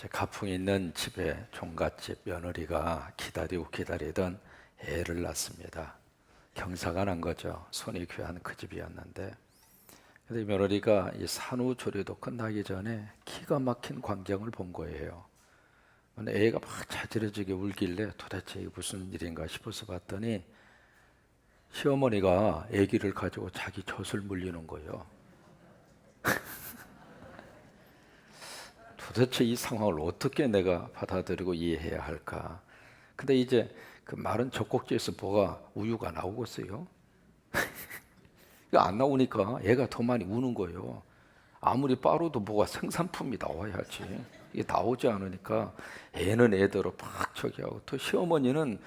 가풍 있는 집에 종갓집 며느리가 기다리던 애를 낳습니다. 경사가 난 거죠. 손이 귀한 그 집이었는데, 근데 며느리가 이 산후조리도 끝나기 전에 기가 막힌 광경을 본 거예요. 근데 애가 막 자지러지게 울길래 도대체 이게 무슨 일인가 싶어서 봤더니 시어머니가 아기를 가지고 자기 젖을 물리는 거예요. 도대체 이 상황을 어떻게 내가 받아들이고 이해해야 할까? 근데 이제 그 마른 젖꼭지에서 뭐가 우유가 나오겠어요? 이거 안 나오니까 애가 더 많이 우는 거예요. 아무리 빠르도 뭐가 생산품이 나와야지. 이게 나오지 않으니까 애는 애대로 팍 저기 하고, 또 시어머니는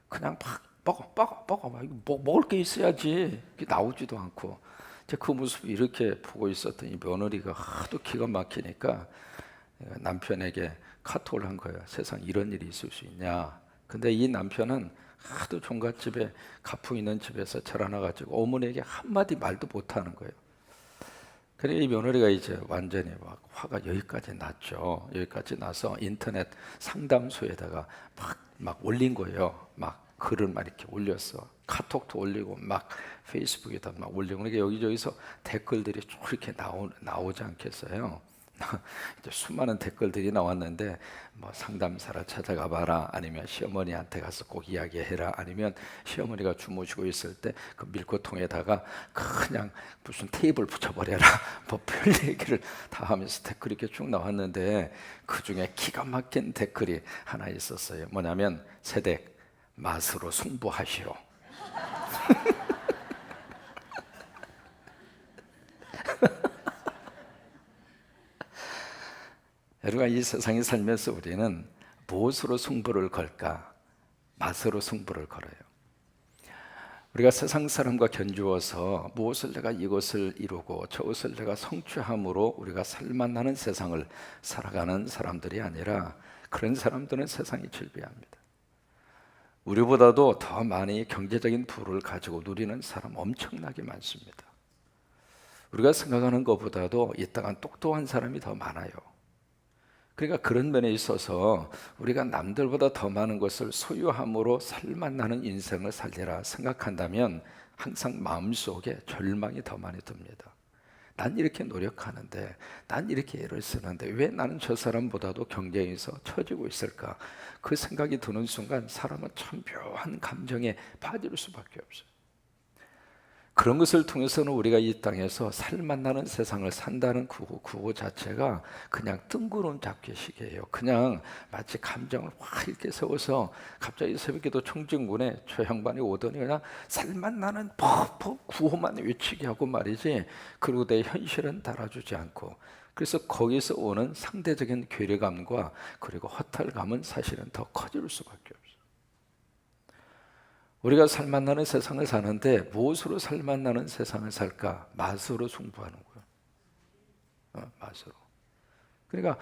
그냥 팍 먹어 이거 먹을 게 있어야지. 이게 나오지도 않고. 이제 그 모습을 이렇게 보고 있었던 이 며느리가 하도 기가 막히니까 남편에게 카톡을 한 거예요. 세상 이런 일이 있을 수 있냐. 근데 이 남편은 하도 종갓집에 가풍 있는 집에서 자라나가지고 어머니에게 한마디 말도 못하는 거예요. 그래 이 며느리가 이제 완전히 막 화가 여기까지 났죠. 여기까지 나서 인터넷 상담소에다가 막 올린 거예요. 막 글을 막 이렇게 올렸어. 카톡도 올리고 막 페이스북에다 막 올리고. 그러니까 여기저기서 댓글들이 쭉 이렇게 나오지 않겠어요. 이제 수많은 댓글들이 나왔는데, 뭐 상담사를 찾아가 봐라, 아니면 시어머니한테 가서 꼭 이야기해라, 아니면 시어머니가 주무시고 있을 때 그 밀크통에다가 그냥 무슨 테이블 붙여버려라, 뭐 별 얘기를 다 하면서 댓글이 이렇게 쭉 나왔는데, 그 중에 기가 막힌 댓글이 하나 있었어요. 뭐냐면 세댁 맛으로 승부하시오. 여러분, 이 세상에 살면서 우리는 무엇으로 승부를 걸까? 맛으로 승부를 걸어요. 우리가 세상 사람과 견주어서 무엇을 내가 이것을 이루고 저것을 내가 성취함으로 우리가 살맛나는 세상을 살아가는 사람들이 아니라, 그런 사람들은 세상이 즐비합니다. 우리보다도 더 많이 경제적인 부를 가지고 누리는 사람 엄청나게 많습니다. 우리가 생각하는 것보다도 이 땅은 똑똑한 사람이 더 많아요. 그러니까 그런 면에 있어서 우리가 남들보다 더 많은 것을 소유함으로 살맛나는 인생을 살리라 생각한다면 항상 마음속에 절망이 더 많이 듭니다. 난 이렇게 노력하는데, 난 이렇게 애를 쓰는데 왜 나는 저 사람보다도 경쟁에서 처지고 있을까? 그 생각이 드는 순간 사람은 참 묘한 감정에 빠질 수밖에 없어요. 그런 것을 통해서는 우리가 이 땅에서 살맛나는 세상을 산다는 구호 자체가 그냥 뜬구름 잡기식이에요. 그냥 마치 감정을 확 이렇게 세워서 갑자기 새벽에도 청진군에 저 양반이 오더니 그냥 살맛나는 구호만 외치게 하고 말이지, 그리고 내 현실은 달아주지 않고, 그래서 거기서 오는 상대적인 괴리감과 그리고 허탈감은 사실은 더 커질 수밖에 없어요. 우리가 살맛나는 세상을 사는데 무엇으로 살맛나는 세상을 살까? 맛으로 승부하는 거예요. 맛으로. 그러니까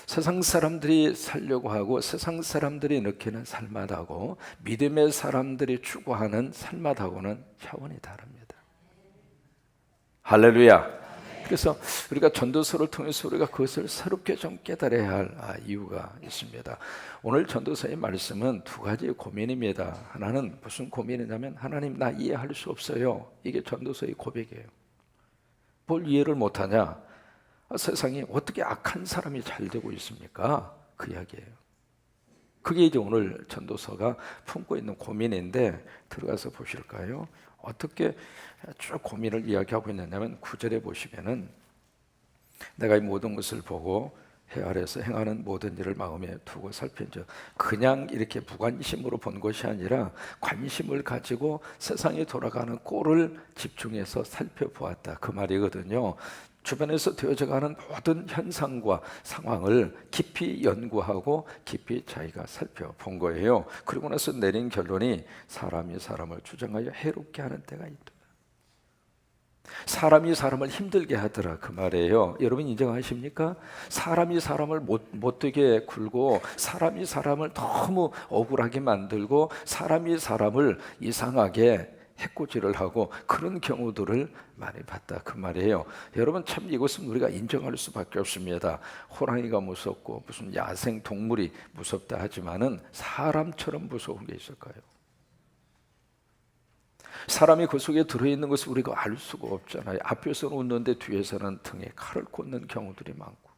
세상 사람들이 살려고 하고 세상 사람들이 느끼는 살맛하고 믿음의 사람들이 추구하는 살맛하고는 차원이 다릅니다. 할렐루야. 그래서 우리가 전도서를 통해서 우리가 그것을 새롭게 좀 깨달아야 할 이유가 있습니다. 오늘 전도서의 말씀은 두 가지 고민입니다. 하나는 무슨 고민이냐면, 하나님 나 이해할 수 없어요. 이게 전도서의 고백이에요. 뭘 이해를 못하냐? 세상에 어떻게 악한 사람이 잘 되고 있습니까? 그 이야기예요. 그게 이제 오늘 전도서가 품고 있는 고민인데, 들어가서 보실까요? 어떻게 쭉 고민을 이야기하고 있느냐면 9절에 보시면은, 내가 이 모든 것을 보고 해 아래에서 행하는 모든 일을 마음에 두고 살핀즉, 그냥 이렇게 무관심으로 본 것이 아니라 관심을 가지고 세상에 돌아가는 꼴을 집중해서 살펴보았다, 그 말이거든요. 주변에서 되어져가는 모든 현상과 상황을 깊이 연구하고 깊이 자기가 살펴본 거예요. 그리고 나서 내린 결론이 사람이 사람을 주장하여 해롭게 하는 때가 있다. 사람이 사람을 힘들게 하더라, 그 말이에요. 여러분 인정하십니까? 사람이 사람을 못되게 굴고, 사람이 사람을 너무 억울하게 만들고, 사람이 사람을 이상하게 해코지를 하고 그런 경우들을 많이 봤다 그 말이에요. 여러분 참 이것은 우리가 인정할 수밖에 없습니다. 호랑이가 무섭고 무슨 야생 동물이 무섭다 하지만은 사람처럼 무서운 게 있을까요? 사람이 그 속에 들어있는 것을 우리가 알 수가 없잖아요. 앞에서는 웃는데 뒤에서는 등에 칼을 꽂는 경우들이 많고,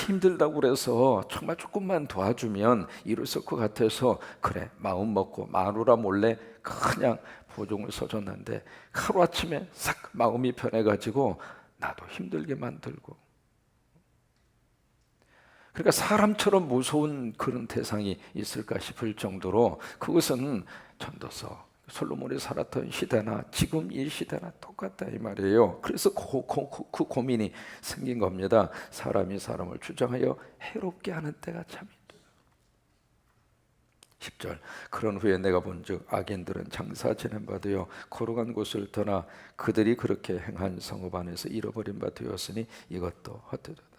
힘들다고 그래서 정말 조금만 도와주면 이루어질 것 같아서 그래 마음 먹고 마누라 몰래 그냥 보증을 서줬는데 하루아침에 싹 마음이 변해가지고 나도 힘들게 만들고, 그러니까 사람처럼 무서운 그런 대상이 있을까 싶을 정도로 그것은 전도서 솔로몬이 살았던 시대나 지금 이 시대나 똑같다 이 말이에요. 그래서 그 고민이 생긴 겁니다. 사람이 사람을 주장하여 해롭게 하는 때가 참 있다. 10절 그런 후에 내가 본즉 악인들은 장사 지낸 바 되어 거룩한 곳을 떠나 그들이 그렇게 행한 성읍 안에서 잃어버린 바 되었으니 이것도 헛되도다.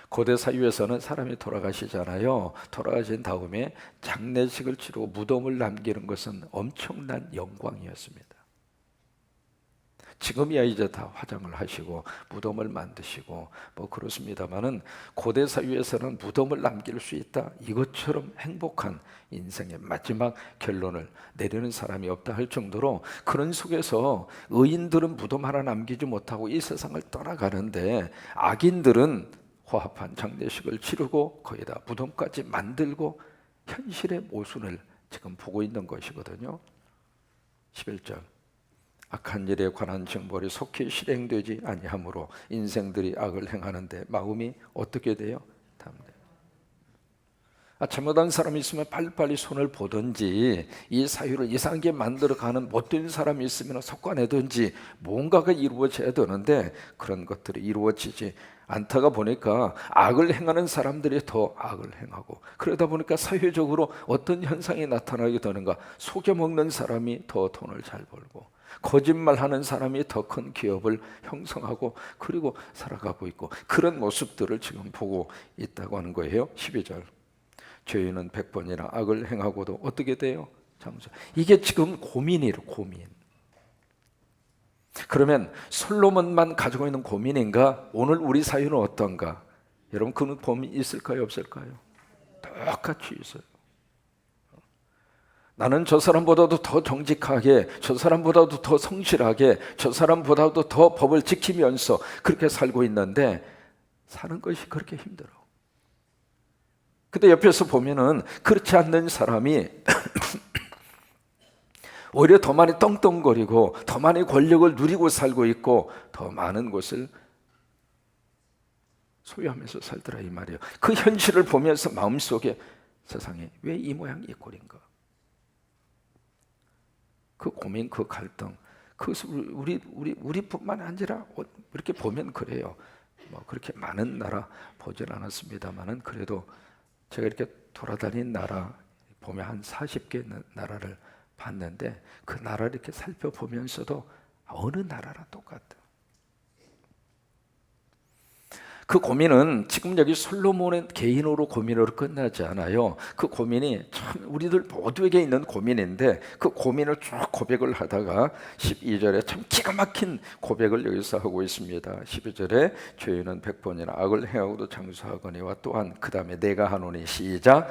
고대 사유에서는 사람이 돌아가시잖아요. 돌아가신 다음에 장례식을 치르고 무덤을 남기는 것은 엄청난 영광이었습니다. 지금이야 이제 다 화장을 하시고 무덤을 만드시고 뭐 그렇습니다만은 고대 사유에서는 무덤을 남길 수 있다, 이것처럼 행복한 인생의 마지막 결론을 내리는 사람이 없다 할 정도로, 그런 속에서 의인들은 무덤 하나 남기지 못하고 이 세상을 떠나가는데 악인들은 화합한 장례식을 치르고 거기다 무덤까지 만들고 현실의 모순을 지금 보고 있는 것이거든요. 11절 악한 일에 관한 징벌이 속히 실행되지 아니하므로 인생들이 악을 행하는데 마음이 어떻게 돼요? 잘못한 사람이 있으면 빨리빨리 손을 보든지 이 사유를 이상하게 만들어가는 못된 사람이 있으면 솎아내든지 뭔가가 이루어져야 되는데 그런 것들이 이루어지지 않다가 보니까 악을 행하는 사람들이 더 악을 행하고, 그러다 보니까 사회적으로 어떤 현상이 나타나게 되는가? 속여먹는 사람이 더 돈을 잘 벌고 거짓말하는 사람이 더 큰 기업을 형성하고 그리고 살아가고 있고, 그런 모습들을 지금 보고 있다고 하는 거예요. 12절 죄인은 100번이나 악을 행하고도 어떻게 돼요? 장수. 이게 지금 고민이에요. 고민. 그러면 솔로몬만 가지고 있는 고민인가? 오늘 우리 사회는 어떤가? 여러분 그런 고민 있을까요? 없을까요? 똑같이 있어요. 나는 저 사람보다도 더 정직하게, 저 사람보다도 더 성실하게, 저 사람보다도 더 법을 지키면서 그렇게 살고 있는데 사는 것이 그렇게 힘들어. 근데 옆에서 보면은 그렇지 않는 사람이 오히려 더 많이 떵떵거리고 더 많이 권력을 누리고 살고 있고 더 많은 것을 소유하면서 살더라 이 말이에요. 그 현실을 보면서 마음속에 세상에 왜 이 모양 이 꼴인가? 그 고민, 그 갈등, 그것을 우리뿐만 아니라 이렇게 보면 그래요. 뭐 그렇게 많은 나라 보진 않았습니다만은 그래도 제가 이렇게 돌아다닌 나라 보면 한 40개 나라를 봤는데 그 나라를 이렇게 살펴보면서도 어느 나라나 똑같다. 그 고민은 지금 여기 솔로몬의 개인으로 고민으로 끝나지 않아요. 그 고민이 참 우리들 모두에게 있는 고민인데 그 고민을 쭉 고백을 하다가 12절에 참 기가 막힌 고백을 여기서 하고 있습니다. 12절에 죄인은 100번이나 악을 행하고도 장수하거니와 또한 그 다음에 내가 하노니 시작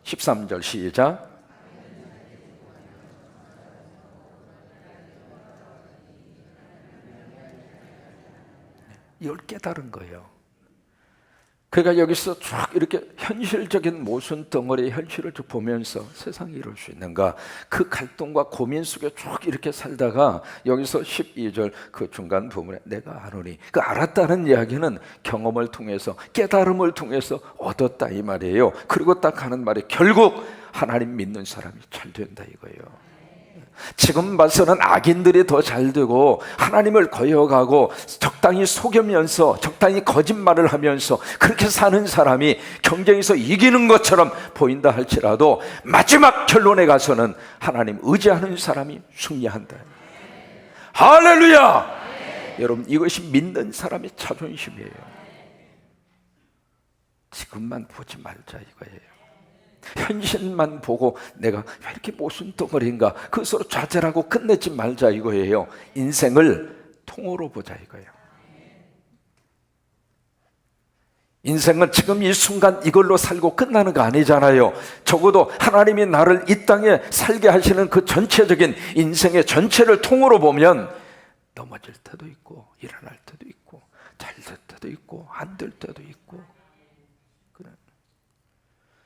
13절 시작 이걸 깨달은 거예요. 그러니까 여기서 쭉 이렇게 현실적인 모순 덩어리의 현실을 쭉 보면서 세상이 이럴 수 있는가, 그 갈등과 고민 속에 쭉 이렇게 살다가 여기서 12절 그 중간 부분에 내가 아노니, 그 알았다는 이야기는 경험을 통해서 깨달음을 통해서 얻었다 이 말이에요. 그리고 딱 하는 말이 결국 하나님 믿는 사람이 잘 된다 이거예요. 지금 봐서는 악인들이 더 잘되고 하나님을 거역하고 적당히 속이면서 적당히 거짓말을 하면서 그렇게 사는 사람이 경쟁에서 이기는 것처럼 보인다 할지라도 마지막 결론에 가서는 하나님 의지하는 사람이 승리한다. 할렐루야! 여러분 이것이 믿는 사람의 자존심이에요. 지금만 보지 말자 이거예요. 현실만 보고 내가 왜 이렇게 모순덩어리인가 그것으로 좌절하고 끝내지 말자 이거예요. 인생을 통으로 보자 이거예요. 인생은 지금 이 순간 이걸로 살고 끝나는 거 아니잖아요. 적어도 하나님이 나를 이 땅에 살게 하시는 그 전체적인 인생의 전체를 통으로 보면 넘어질 때도 있고 일어날 때도 있고 잘 될 때도 있고 안 될 때도 있고.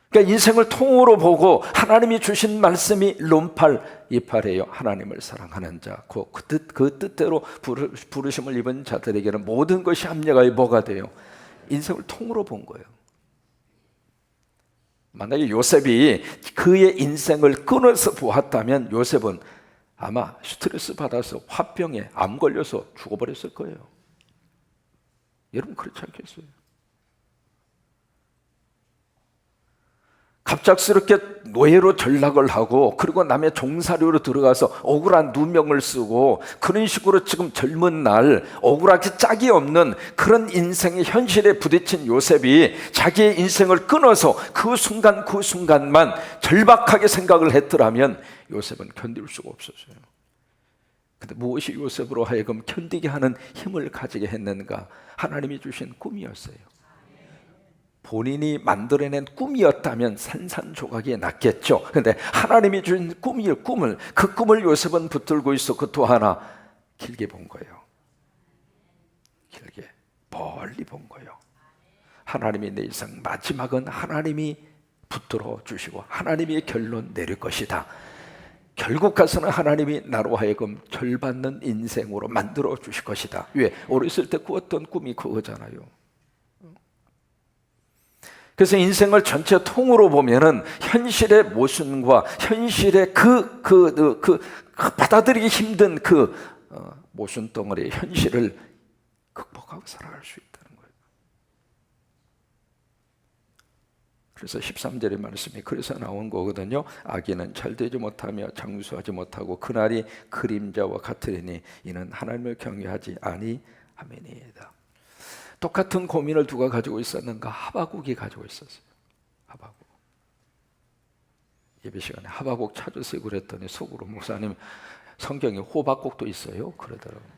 그러니까 인생을 통으로 보고 하나님이 주신 말씀이 롬팔 이팔이에요. 하나님을 사랑하는 자, 그 뜻대로 부르심을 입은 자들에게는 모든 것이 합력하여 뭐가 돼요? 인생을 통으로 본 거예요. 만약에 요셉이 그의 인생을 끊어서 보았다면 요셉은 아마 스트레스 받아서 화병에 암 걸려서 죽어버렸을 거예요. 여러분 그렇지 않겠어요? 갑작스럽게 노예로 전락을 하고 그리고 남의 종사료로 들어가서 억울한 누명을 쓰고 그런 식으로 지금 젊은 날 억울하게 짝이 없는 그런 인생의 현실에 부딪힌 요셉이 자기의 인생을 끊어서 그 순간 그 순간만 절박하게 생각을 했더라면 요셉은 견딜 수가 없었어요. 근데 무엇이 요셉으로 하여금 견디게 하는 힘을 가지게 했는가? 하나님이 주신 꿈이었어요. 본인이 만들어낸 꿈이었다면 산산조각이 났겠죠. 그런데 하나님이 주신 꿈을 그 꿈을 요셉은 붙들고 있어 그 또 하나 길게 본 거예요. 길게 멀리 본 거예요. 하나님이 내 인생 마지막은 하나님이 붙들어 주시고 하나님이 결론 내릴 것이다. 결국 가서는 하나님이 나로 하여금 절받는 인생으로 만들어 주실 것이다. 왜? 어렸을 때 꾸었던 꿈이 그거잖아요. 그래서 인생을 전체 통으로 보면은 현실의 모순과 현실의 받아들이기 힘든 모순 덩어리의 현실을 극복하고 살아갈 수 있다는 거예요. 그래서 13절의 말씀이 그래서 나온 거거든요. 아기는 잘되지 못하며 장수하지 못하고 그날이 그림자와 같으리니 이는 하나님을 경외하지 아니함이니이다. 똑같은 고민을 누가 가지고 있었는가? 하박국이 가지고 있었어요. 하박국. 예배 시간에 하박국 찾으세요 그랬더니 속으로 목사님 성경에 호박국도 있어요 그러더라고요.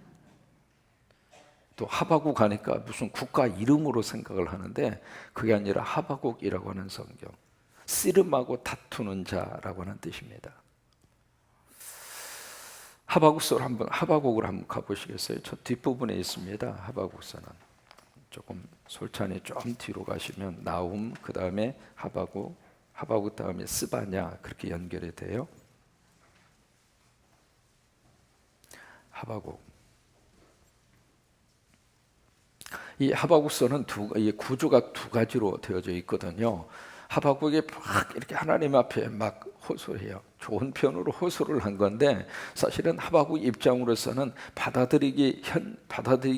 또 하박국 하니까 무슨 국가 이름으로 생각을 하는데 그게 아니라 하박국이라고 하는 성경. 씨름하고 다투는 자라고 하는 뜻입니다. 하박국서를 하박국을 한번 가보시겠어요? 저 뒷부분에 있습니다. 하박국서는. 조금 솔찬히 좀 뒤로 가시면 나훔, 그 다음에 하박국 다음에 스바냐 그렇게 연결이 돼요. 하박국. 이 하박국서는 이 구조가 두 가지로 되어져 있거든요. 하박국이 막 이렇게 하나님 앞에 막 호소해요. 좋은 편으로 호소를 한 건데 사실은 하박국 입장으로서는 받아들이기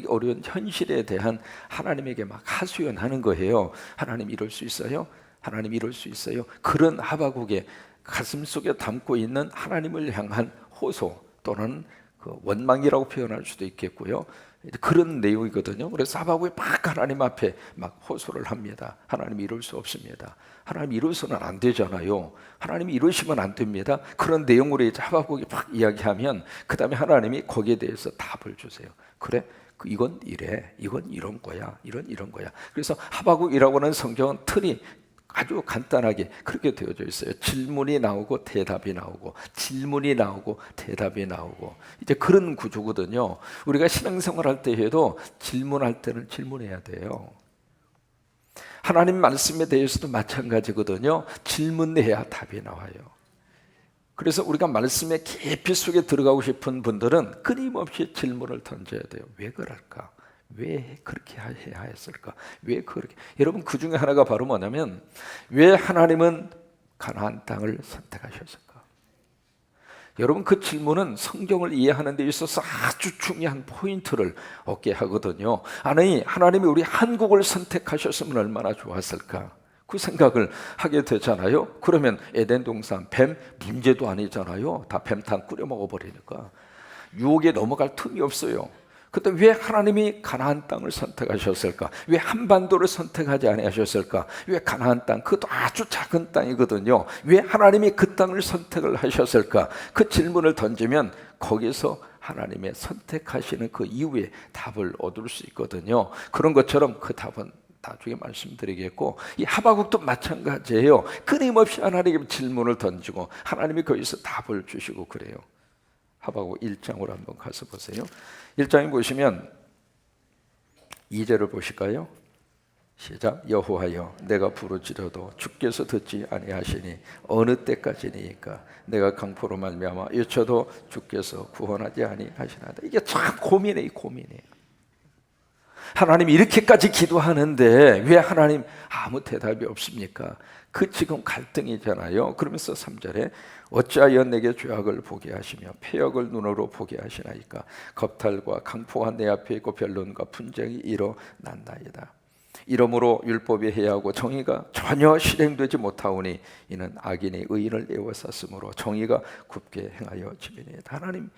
어려운 현실에 대한 하나님에게 막 하소연하는 거예요. 하나님 이럴 수 있어요? 하나님 이럴 수 있어요? 그런 하박국의 가슴 속에 담고 있는 하나님을 향한 호소 또는 그 원망이라고 표현할 수도 있겠고요. 그런 내용이거든요. 그래서 하박국이 막 하나님 앞에 막 호소를 합니다. 하나님 이럴 수 없습니다. 하나님 이러서는 안 되잖아요. 하나님이 이러시면 안 됩니다. 그런 내용으로 이제 하박국이 막 이야기하면 그 다음에 하나님이 거기에 대해서 답을 주세요. 그래? 이건 이래. 이건 이런 거야. 이런 거야. 그래서 하박국이라고 하는 성경은 틀이 아주 간단하게 그렇게 되어져 있어요. 질문이 나오고 대답이 나오고 질문이 나오고 대답이 나오고 이제 그런 구조거든요. 우리가 신앙생활 할 때 해도 질문할 때는 질문해야 돼요. 하나님 말씀에 대해서도 마찬가지거든요. 질문해야 답이 나와요. 그래서 우리가 말씀의 깊이 속에 들어가고 싶은 분들은 끊임없이 질문을 던져야 돼요. 왜 그럴까? 왜 그렇게 해야 했을까? 왜 그렇게? 여러분 그 중에 하나가 바로 뭐냐면 왜 하나님은 가나안 땅을 선택하셨을까? 여러분 그 질문은 성경을 이해하는 데 있어서 아주 중요한 포인트를 얻게 하거든요. 아니 하나님이 우리 한국을 선택하셨으면 얼마나 좋았을까? 그 생각을 하게 되잖아요. 그러면 에덴 동산 뱀 문제도 아니잖아요. 다 뱀탕 끓여 먹어버리니까 유혹에 넘어갈 틈이 없어요. 근데 왜 하나님이 가나안 땅을 선택하셨을까? 왜 한반도를 선택하지 아니하셨을까? 왜 가나안 땅, 그것도 아주 작은 땅이거든요. 왜 하나님이 그 땅을 선택을 하셨을까? 그 질문을 던지면 거기서 하나님의 선택하시는 그 이후에 답을 얻을 수 있거든요. 그런 것처럼 그 답은 나중에 말씀드리겠고, 이 하바국도 마찬가지예요. 끊임없이 하나님께 질문을 던지고 하나님이 거기서 답을 주시고 그래요. 하바국 1장으로 한번 가서 보세요. 1장에 보시면 2절을 보실까요? 시작. 여호와여, 내가 부르짖어도 주께서 듣지 아니하시니 어느 때까지니까? 내가 강포로 말미암아 외쳐도 주께서 구원하지 아니하시나이다. 이게 참 고민이에요. 하나님 이렇게까지 기도하는데 왜 하나님 아무 대답이 없습니까? 그 지금 갈등이잖아요. 그러면서 3절에 어찌하여 내게 죄악을 보게 하시며 패역을 눈으로 보게 하시나이까? 겁탈과 강포가 내 앞에 있고 변론과 분쟁이 일어난나이다. 이러므로 율법이 해야하고 정의가 전혀 실행되지 못하오니 이는 악인이 의인을 에워쌌으므로 정의가 굽게 행하여 지면이다. 하나님,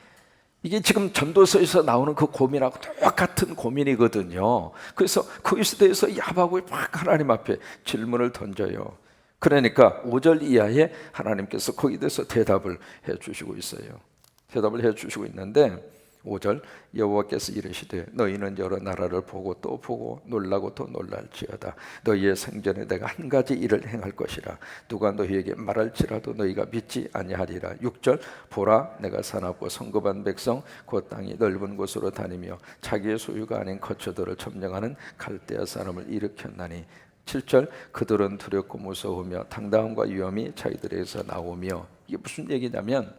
이게 지금 전도서에서 나오는 그 고민하고 똑같은 고민이거든요. 그래서 거기서 대해서 이 하바국이 막 하나님 앞에 질문을 던져요. 그러니까 5절 이하에 하나님께서 거기에 대해서 대답을 해주시고 있어요. 대답을 해주시고 있는데 5절, 여호와께서 이르시되 너희는 여러 나라를 보고 또 보고 놀라고 또 놀랄지어다. 너희의 생전에 내가 한 가지 일을 행할 것이라. 누가 너희에게 말할지라도 너희가 믿지 아니하리라. 6절, 보라 내가 사납고 성급한 백성 그 땅이 넓은 곳으로 다니며 자기의 소유가 아닌 거처들을 점령하는 갈대아 사람을 일으켰나니. 7절, 그들은 두렵고 무서우며 당당함과 위엄이 자기들에게서 나오며. 이게 무슨 얘기냐면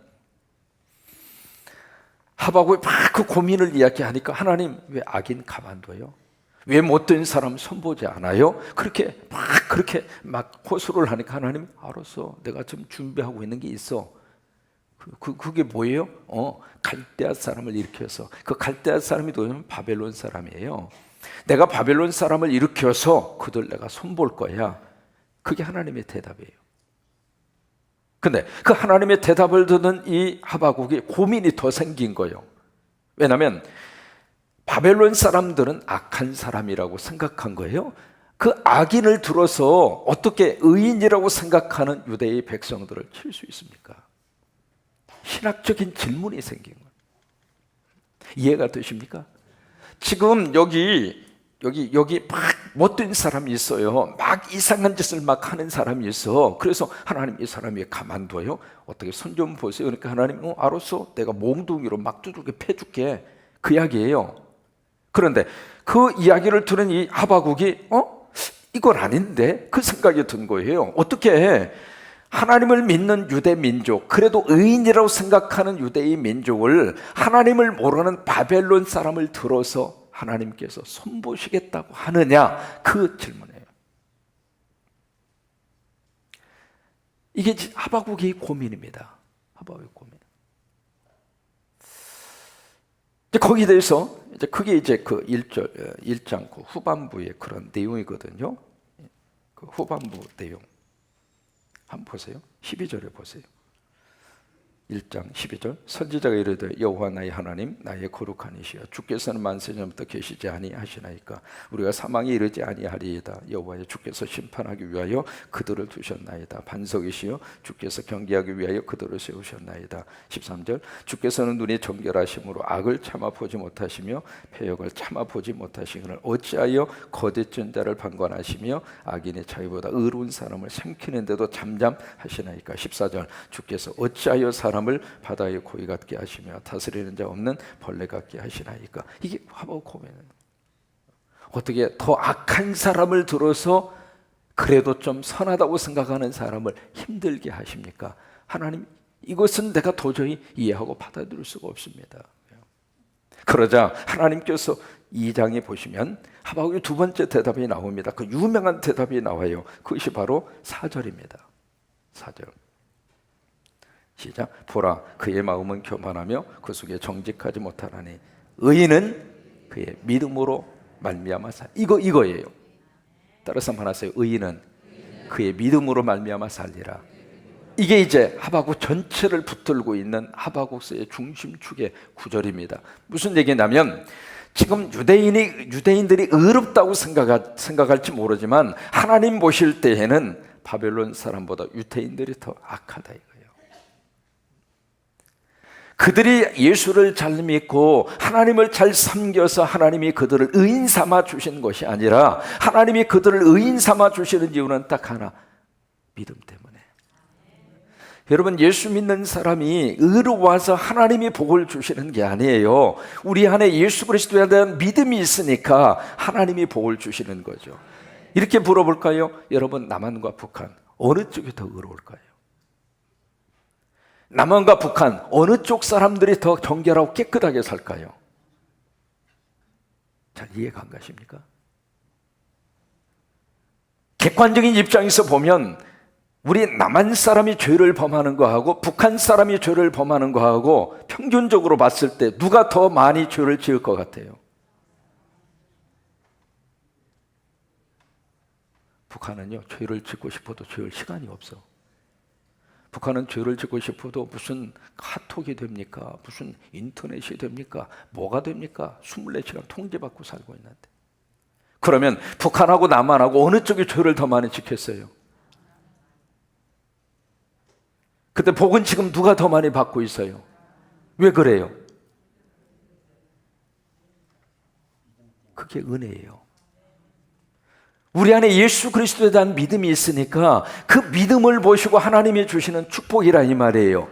하바국이 막 그 고민을 이야기하니까 하나님 왜 악인 가만둬요? 왜 못된 사람 손보지 않아요? 그렇게 막 호소를 하니까 하나님 알았어, 내가 지금 준비하고 있는 게 있어. 그게 뭐예요? 갈대아 사람을 일으켜서, 그 갈대아 사람이 누구냐면 바벨론 사람이에요. 내가 바벨론 사람을 일으켜서 그들 내가 손볼 거야. 그게 하나님의 대답이에요. 근데 그 하나님의 대답을 듣는 이 하바국이 고민이 더 생긴 거예요. 왜냐하면 바벨론 사람들은 악한 사람이라고 생각한 거예요. 그 악인을 들어서 어떻게 의인이라고 생각하는 유대의 백성들을 칠 수 있습니까? 신학적인 질문이 생긴 거예요. 이해가 되십니까? 지금 여기 막 못된 사람이 있어요. 막 이상한 짓을 막 하는 사람이 있어. 그래서 하나님 이 사람이 가만둬요? 어떻게 손 좀 보세요. 그러니까 하나님 알았어, 내가 몽둥이로 막 두들겨 패줄게. 그 이야기예요. 그런데 그 이야기를 들은 이 하바국이 이건 아닌데? 그 생각이 든 거예요. 어떻게 하나님을 믿는 유대 민족, 그래도 의인이라고 생각하는 유대의 민족을 하나님을 모르는 바벨론 사람을 들어서 하나님께서 손보시겠다고 하느냐, 그 질문이에요. 이게 하바국의 고민입니다. 하바국의 고민. 이제 거기에 대해서 그게 그 1장 그 후반부의 그런 내용이거든요. 그 후반부 내용 한번 보세요. 12절에 보세요. 1장 12절, 선지자가 이르되 여호와 나의 하나님 나의 거룩한 이시여 주께서는 만세 전부터 계시지 아니하시나이까? 우리가 사망에 이르지 아니하리이다. 여호와여 주께서 심판하기 위하여 그들을 두셨나이다. 반석이시여 주께서 경계하기 위하여 그들을 세우셨나이다. 13절, 주께서는 눈이 정결하심으로 악을 참아보지 못하시며 패역을 참아보지 못하시거늘 어찌하여 거짓된 자를 방관하시며 악인의 자기보다 의로운 사람을 삼키는데도 잠잠하시나이까? 14절, 주께서 어찌하여 사람을 바다의 고기 같게 하시며 다스리는 자 없는 벌레 같게 하시나이까? 이게 하바국 고민은 어떻게 더 악한 사람을 들어서 그래도 좀 선하다고 생각하는 사람을 힘들게 하십니까? 하나님, 이것은 내가 도저히 이해하고 받아들일 수가 없습니다. 그러자 하나님께서 2장에 보시면 하바국의 두 번째 대답이 나옵니다. 그 유명한 대답이 나와요. 그것이 바로 4절입니다. 4절 시작. 보라 그의 마음은 교만하며 그 속에 정직하지 못하나니 의인은 그의 믿음으로 말미암아 살. 이거예요. 따라서 한번 하세요. 의인은 그의 믿음으로 말미암아 살리라. 이게 이제 하바국 전체를 붙들고 있는 하바국서의 중심축의 구절입니다. 무슨 얘기냐면 지금 유대인들이 의롭다고 생각할지 모르지만 하나님 보실 때에는 바벨론 사람보다 유대인들이 더 악하다 이거예요. 그들이 예수를 잘 믿고 하나님을 잘 섬겨서 하나님이 그들을 의인 삼아 주신 것이 아니라 하나님이 그들을 의인 삼아 주시는 이유는 딱 하나, 믿음 때문에. 여러분, 예수 믿는 사람이 의로워서 하나님이 복을 주시는 게 아니에요. 우리 안에 예수 그리스도에 대한 믿음이 있으니까 하나님이 복을 주시는 거죠. 이렇게 물어볼까요? 여러분, 남한과 북한 어느 쪽이 더 의로울까요? 남한과 북한 어느 쪽 사람들이 더 정결하고 깨끗하게 살까요? 잘 이해가 안 가십니까? 객관적인 입장에서 보면 우리 남한 사람이 죄를 범하는 거하고 북한 사람이 죄를 범하는 거하고 평균적으로 봤을 때 누가 더 많이 죄를 지을 것 같아요? 북한은요, 죄를 짓고 싶어도 지을 시간이 없어. 북한은 죄를 짓고 싶어도 무슨 카톡이 됩니까? 무슨 인터넷이 됩니까? 뭐가 됩니까? 24시간 통제받고 살고 있는데. 그러면 북한하고 남한하고 어느 쪽이 죄를 더 많이 지켰어요? 근데 복은 지금 누가 더 많이 받고 있어요? 왜 그래요? 그게 은혜예요. 우리 안에 예수 그리스도에 대한 믿음이 있으니까 그 믿음을 보시고 하나님이 주시는 축복이라 이 말이에요.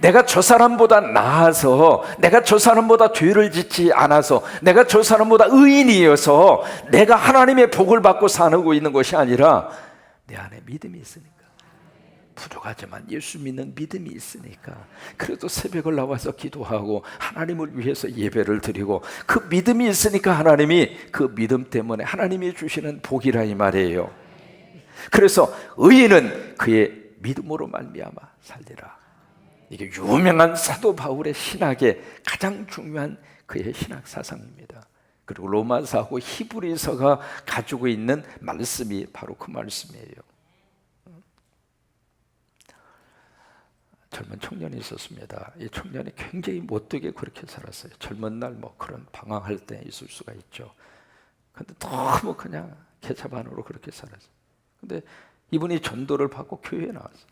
내가 저 사람보다 나아서, 내가 저 사람보다 죄를 짓지 않아서, 내가 저 사람보다 의인이어서 내가 하나님의 복을 받고 사는 있는 것이 아니라 내 안에 믿음이 있으니까, 부족하지만 예수 믿는 믿음이 있으니까 그래도 새벽을 나와서 기도하고 하나님을 위해서 예배를 드리고 그 믿음이 있으니까 하나님이 그 믿음 때문에 하나님이 주시는 복이라 이 말이에요. 그래서 의인은 그의 믿음으로 말미암아 살리라. 이게 유명한 사도 바울의 신학의 가장 중요한 그의 신학 사상입니다. 그리고 로마서하고 히브리서가 가지고 있는 말씀이 바로 그 말씀이에요. 젊은 청년이 있었습니다. 이 청년이 굉장히 못되게 그렇게 살았어요. 젊은 날 뭐 그런 방황할 때 있을 수가 있죠. 근데 너무 그냥 개차반으로 그렇게 살았어요. 근데 이분이 전도를 받고 교회에 나왔어요.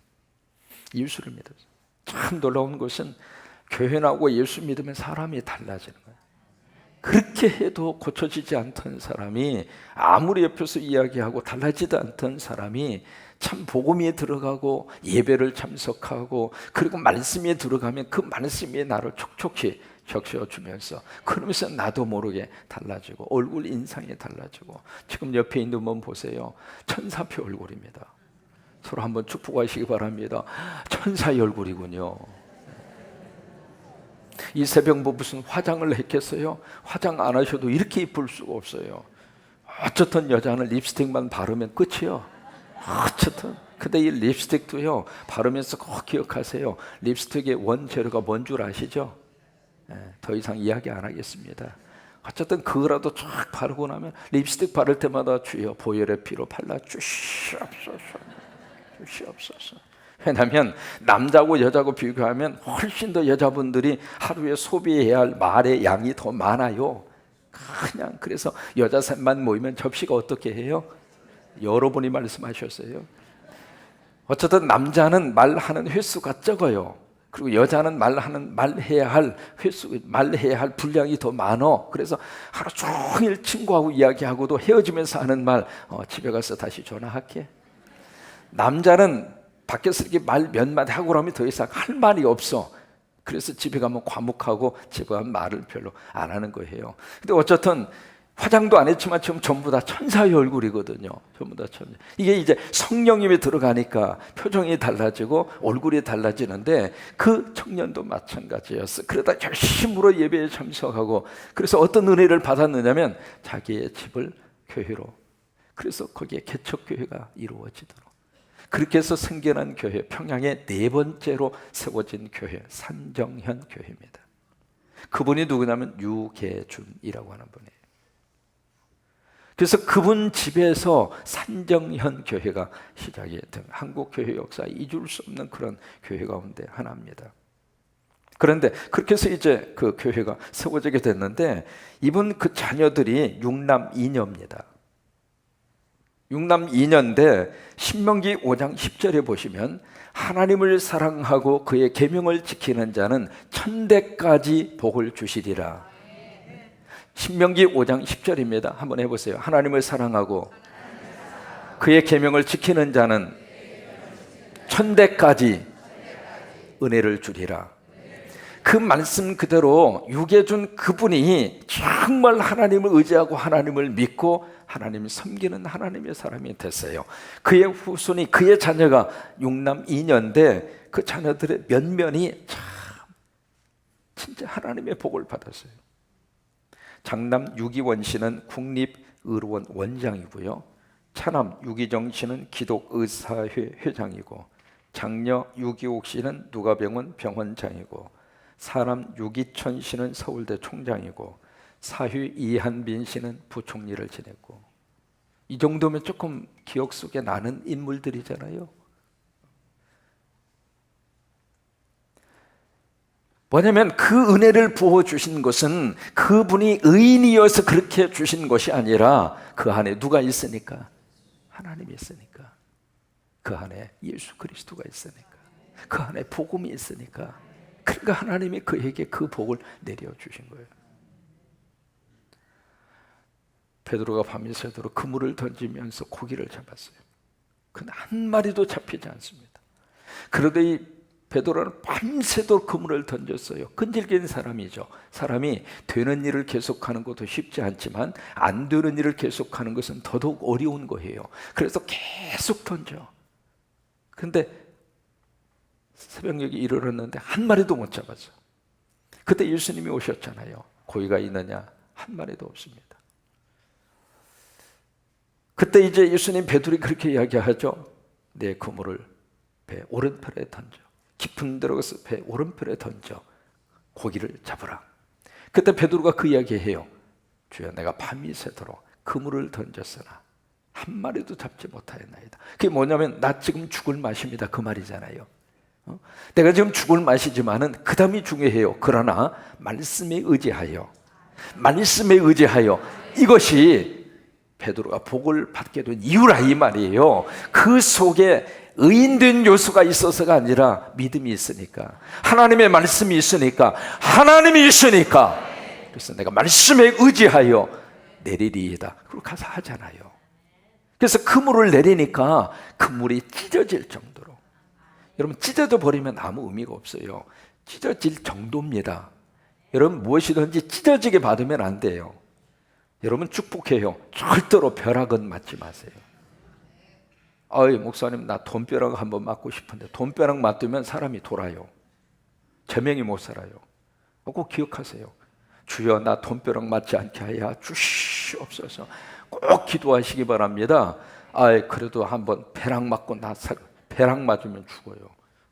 예수를 믿었어요. 참 놀라운 것은 교회 나오고 예수 믿으면 사람이 달라지는 거예요. 그렇게 해도 고쳐지지 않던 사람이, 아무리 옆에서 이야기하고 달라지지 않던 사람이 참 복음에 들어가고 예배를 참석하고 그리고 말씀에 들어가면 그 말씀이 나를 촉촉히 적셔주면서, 그러면서 나도 모르게 달라지고 얼굴 인상이 달라지고, 지금 옆에 있는 분 보세요. 천사표 얼굴입니다. 서로 한번 축복하시기 바랍니다. 천사의 얼굴이군요. 이 새벽 무슨 화장을 했겠어요? 화장 안 하셔도 이렇게 이쁠 수가 없어요. 어쨌든 여자는 립스틱만 바르면 끝이요. 어쨌든. 근데 이 립스틱도요, 바르면서 꼭 기억하세요. 립스틱의 원재료가 뭔 줄 아시죠? 더 이상 이야기 안 하겠습니다. 어쨌든 그거라도 쫙 바르고 나면 립스틱 바를 때마다 주여 보혈의 피로 발라 주시옵소서. 왜냐하면 남자고 여자고 비교하면 훨씬 더 여자분들이 하루에 소비해야 할 말의 양이 더 많아요. 그냥 그래서 여자 셋만 모이면 접시가 어떻게 해요? 여러분이 말씀하셨어요. 어쨌든 남자는 말하는 횟수가 적어요. 그리고 여자는 말해야 할 횟수, 말해야 할 분량이 더 많어. 그래서 하루 종일 친구하고 이야기하고도 헤어지면서 하는 말, 집에 가서 다시 전화할게. 남자는 밖에서 이렇게 말 몇 마디 하고 나면 더 이상 할 말이 없어. 그래서 집에 가면 과묵하고 집에 가면 말을 별로 안 하는 거예요. 근데 어쨌든 화장도 안 했지만 지금 전부 다 천사의 얼굴이거든요. 전부 다 천사. 이게 이제 성령님이 들어가니까 표정이 달라지고 얼굴이 달라지는데, 그 청년도 마찬가지였어. 그러다 열심으로 예배에 참석하고, 그래서 어떤 은혜를 받았느냐면 자기의 집을 교회로, 그래서 거기에 개척교회가 이루어지도록, 그렇게 해서 생겨난 교회, 평양의 4번째로 세워진 교회, 산정현 교회입니다. 그분이 누구냐면 유계준이라고 하는 분이에요. 그래서 그분 집에서 산정현 교회가 시작이 된, 한국 교회 역사에 잊을 수 없는 그런 교회 가운데 하나입니다. 그런데 그렇게 해서 이제 그 교회가 세워지게 됐는데, 이분 그 자녀들이 육남 2녀입니다. 육남 2녀인데 신명기 5장 10절에 보시면 하나님을 사랑하고 그의 계명을 지키는 자는 천대까지 복을 주시리라. 신명기 5장 10절입니다. 한번 해보세요. 하나님을 사랑하고 그의 계명을 지키는 자는 천대까지 은혜를 주리라. 그 말씀 그대로 유괴준 그분이 정말 하나님을 의지하고 하나님을 믿고 하나님을 섬기는 하나님의 사람이 됐어요. 그의 후손이, 그의 자녀가 육남 2녀인데 그 자녀들의 면면이 참 진짜 하나님의 복을 받았어요. 장남 유기원 씨는 국립의료원 원장이고요, 차남 유기정 씨는 기독의사회 회장이고, 장녀 유기옥 씨는 누가병원 병원장이고, 사남 유기천 씨는 서울대 총장이고, 사위 이한빈 씨는 부총리를 지냈고. 이 정도면 조금 기억 속에 나는 인물들이잖아요. 뭐냐면 그 은혜를 부어주신 것은 그분이 의인이어서 그렇게 주신 것이 아니라 그 안에 누가 있으니까? 하나님이 있으니까. 그 안에 예수 그리스도가 있으니까. 그 안에 복음이 있으니까. 그러니까 하나님이 그에게 그 복을 내려주신 거예요. 베드로가 밤새도록 그물을 던지면서 고기를 잡았어요. 근데 한 마리도 잡히지 않습니다. 그런데 이 베드로는 밤새도록 그물을 던졌어요. 끈질긴 사람이죠. 사람이 되는 일을 계속하는 것도 쉽지 않지만 안 되는 일을 계속하는 것은 더더욱 어려운 거예요. 그래서 계속 던져. 근데 새벽녘이 이르렀는데 한 마리도 못 잡았어요. 그때 예수님이 오셨잖아요. 고기가 있느냐? 한 마리도 없습니다. 그때 이제 예수님 베드로가 그렇게 이야기하죠. 내 그물을 배 오른편에 던져. 깊은 데로 가서 배 오른편에 던져 고기를 잡으라. 그때 베드로가 그 이야기해요. 주여, 내가 밤이 새도록 그물을 던졌으나 한 마리도 잡지 못하였나이다. 그게 뭐냐면 나 지금 죽을 맛입니다, 그 말이잖아요. 내가 지금 죽을 맛이지만은 그 다음이 중요해요. 그러나 말씀에 의지하여, 말씀에 의지하여, 이것이 베드로가 복을 받게 된 이유라 이 말이에요. 그 속에 의인된 요소가 있어서가 아니라 믿음이 있으니까, 하나님의 말씀이 있으니까, 하나님이 있으니까. 그래서 내가 말씀에 의지하여 내리리이다. 그리고 가서 하잖아요. 그래서 그물을 내리니까 그물이 찢어질 정도로. 여러분, 찢어져 버리면 아무 의미가 없어요. 찢어질 정도입니다. 여러분, 무엇이든지 찢어지게 받으면 안 돼요. 여러분, 축복해요. 절대로 벼락은 맞지 마세요. 아이, 목사님, 나 돈벼락 한번 맞고 싶은데, 돈벼락 맞으면 사람이 돌아요. 제명이 못 살아요. 꼭 기억하세요. 주여, 나 돈벼락 맞지 않게 하여 주시옵소서. 꼭 기도하시기 바랍니다. 아이, 그래도 한번 벼락 맞고 벼락 맞으면 죽어요.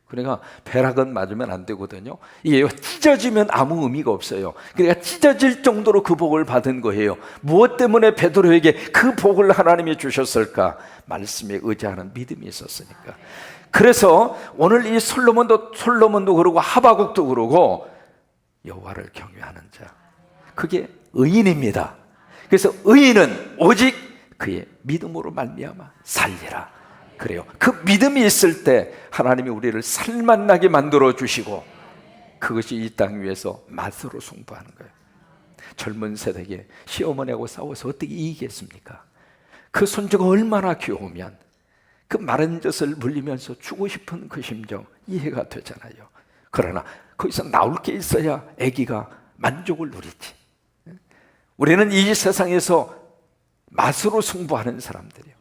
그러니까 벼락은 맞으면 안 되거든요. 이게 찢어지면 아무 의미가 없어요. 그러니까 찢어질 정도로 그 복을 받은 거예요. 무엇 때문에 베드로에게 그 복을 하나님이 주셨을까? 말씀에 의지하는 믿음이 있었으니까. 그래서 오늘 이 솔로몬도 그러고 하바국도 그러고 여호와를 경외하는 자, 그게 의인입니다. 그래서 의인은 오직 그의 믿음으로 말미암아 살리라. 그래요. 그 믿음이 있을 때 하나님이 우리를 살맛나게 만들어 주시고, 그것이 이 땅 위에서 맛으로 승부하는 거예요. 젊은 세대에게 시어머니하고 싸워서 어떻게 이기겠습니까? 그 손주가 얼마나 귀여우면 그 마른 젖을 물리면서 주고 싶은 그 심정 이해가 되잖아요. 그러나 거기서 나올 게 있어야 아기가 만족을 누리지. 우리는 이 세상에서 맛으로 승부하는 사람들이에요.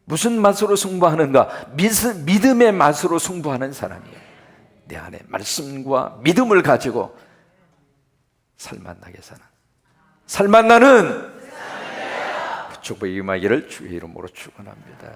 무슨 맛으로 승부하는가? 믿음의 맛으로 승부하는 사람이에요. 내 안에 말씀과 믿음을 가지고 살맛나게 사는, 살맛나는 그 축복이 임하기를 주의 이름으로 축원합니다.